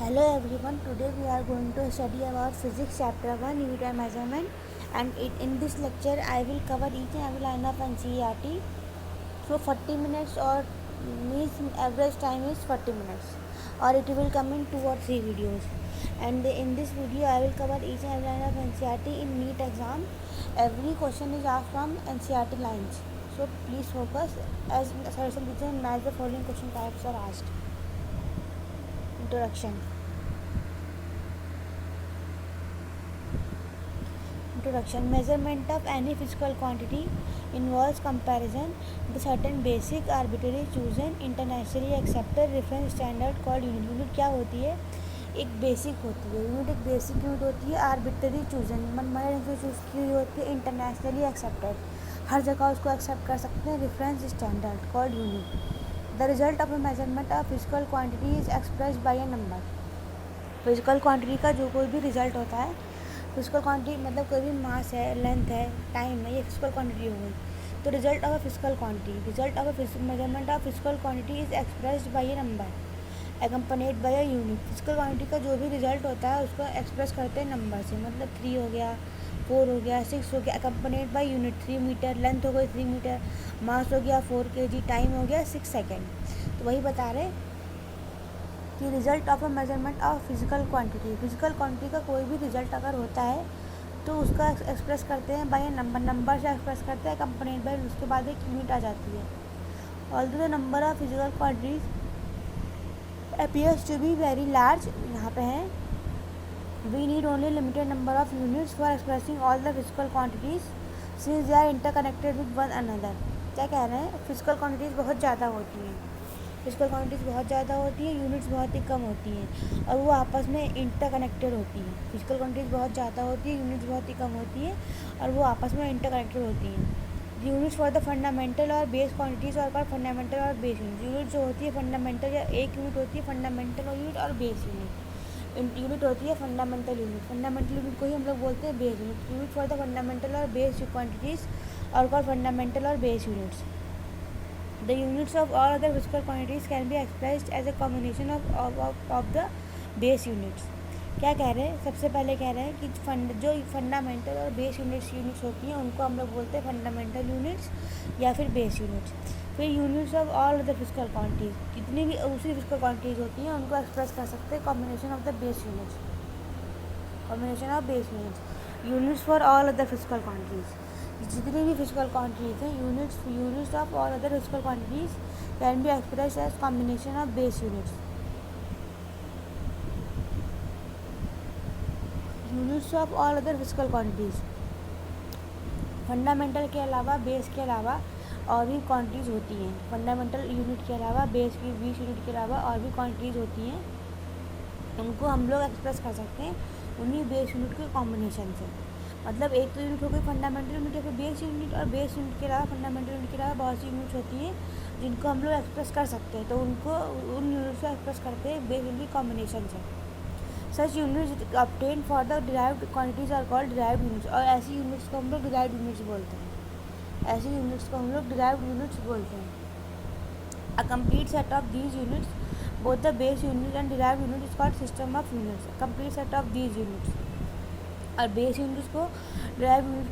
Hello everyone, today we are going to study about physics chapter 1 unit and measurement, and in this lecture I will cover each and every line of NCERT. So 40 minutes or means average time is 40 minutes, or it will come in 2 or 3 videos. And in this video I will cover each and every line of NCERT in NEET exam. Every question is asked from NCERT lines. So please focus as solution reason match the following question types are asked. Introduction. Measurement of any physical quantity involves comparison with certain basic arbitrary chosen internationally accepted reference standard called unit. Unit क्या होती है? एक basic होती है unit, एक basic unit होती है arbitrary chosen, मनमाने ढंग से चूज़ की हुई होती है, इंटरनेशनली एक्सेप्टेड, हर जगह उसको एक्सेप्ट कर सकते हैं, reference standard called unit. The result of a measurement of physical quantity is expressed by a number. Physical quantity का जो कोई भी रिजल्ट होता है, फिजिकल क्वांटिटी मतलब कोई भी मास है, लेंथ है, टाइम है, ये फिजिकल क्वांटिटी हो गई। तो result of a physical quantity, result of a measurement of physical quantity is expressed by a number accompanied by a unit. Physical quantity का जो भी रिजल्ट होता है उसको एक्सप्रेस करते हैं नंबर से, मतलब 3 हो गया, 4 हो गया, 6 हो गया, accompanied by unit. 3 metre length हो गई, 3 मीटर, मास हो गया 4 kg, टाइम हो गया 6 सेकेंड। तो वही बता रहे कि result of a measurement of physical quantity, physical quantity का कोई भी रिजल्ट अगर होता है तो उसका एक्सप्रेस करते हैं बाय नंबर से एक्सप्रेस करते हैं कंपोनेंट बाय, उसके बाद एक यूनिट आ जाती है। Although the number of physical quantities appears to be very large, यहाँ पे है, we need only limited number of units for expressing all the physical quantities since they are interconnected with one another. क्या कह रहे हैं? Physical quantities बहुत ज़्यादा होती हैं, फिजिकल क्वांटिटीज़ बहुत ज़्यादा होती है, यूनिट्स बहुत ही कम होती हैं और वो आपस में इंटरकनेक्टेड होती हैं। फिजिकल क्वांटिटीज़ बहुत ज़्यादा होती है, यूनिट्स बहुत ही कम होती हैं और वो आपस में इंटरकनेक्टेड होती हैं। यूनिट्स फॉर द फंडामेंटल और बेस क्वांटिटीज़ और पर फंडामेंटल और बेस यूनिट। यूनिट जो होती है फंडामेंटल, या एक यूनिट होती है फंडामेंटल और यूनिट और बेस यूनिट। यूनिट होती है फंडामेंटल यूनिट, फंडामेंटल यूनिट को ही हम लोग बोलते हैं base unit. Unit for the fundamental और बेस क्वांटिटीज़ और पर फंडामेंटल और base units. The units of all other physical quantities can be expressed as a combination of the base units। क्या कह रहे हैं? सबसे पहले कह रहे हैं कि जो फंडामेंटल और बेस यूनिट्स होती हैं उनको हम लोग बोलते हैं फंडामेंटल यूनिट्स या फिर बेस यूनिट्स। फिर units of all other physical quantities, जितनी भी दूसरी फिजिकल क्वांटिटीज होती हैं उनको एक्सप्रेस कर सकते हैं combination of the base units, combination of base units. Units for all other physical quantities, जितनी भी फिजिकल क्वांटिटीज हैं, units of all other physical quantities can be expressed as combination of base units. Units of all other physical quantities, fundamental के अलावा, base के अलावा और भी quantities होती हैं। फंडामेंटल यूनिट के अलावा, बेस यूनिट के अलावा और भी क्वांटिटीज़ होती हैं, उनको हम लोग एक्सप्रेस कर सकते हैं उन्हीं बेस यूनिट के कॉम्बिनेशन से। मतलब एक तो यूनिट हो गई फंडामेंटल यूनिट या फिर बेस यूनिट, और बेस यूनिट के अलावा, फंडामेंटल यूनिट के अलावा बहुत सी यूनिट्स होती हैं जिनको हम लोग एक्सप्रेस कर सकते हैं, तो उनको उन यूनिट्स को एक्सप्रेस करते हैं बेस यूनिट की कॉम्बिनेशन से। Such units obtain for the derived quantities are called derived units, और ऐसी यूनिट्स को हम लोग डिराइव्ड यूनिट्स बोलते हैं, ऐसी यूनिट्स को हम लोग डिराइव्ड यूनिट्स बोलते हैं। A complete set of these units both the base unit and derived unit is called system of units। complete set of these units और बेस यूनिट्स को derived unit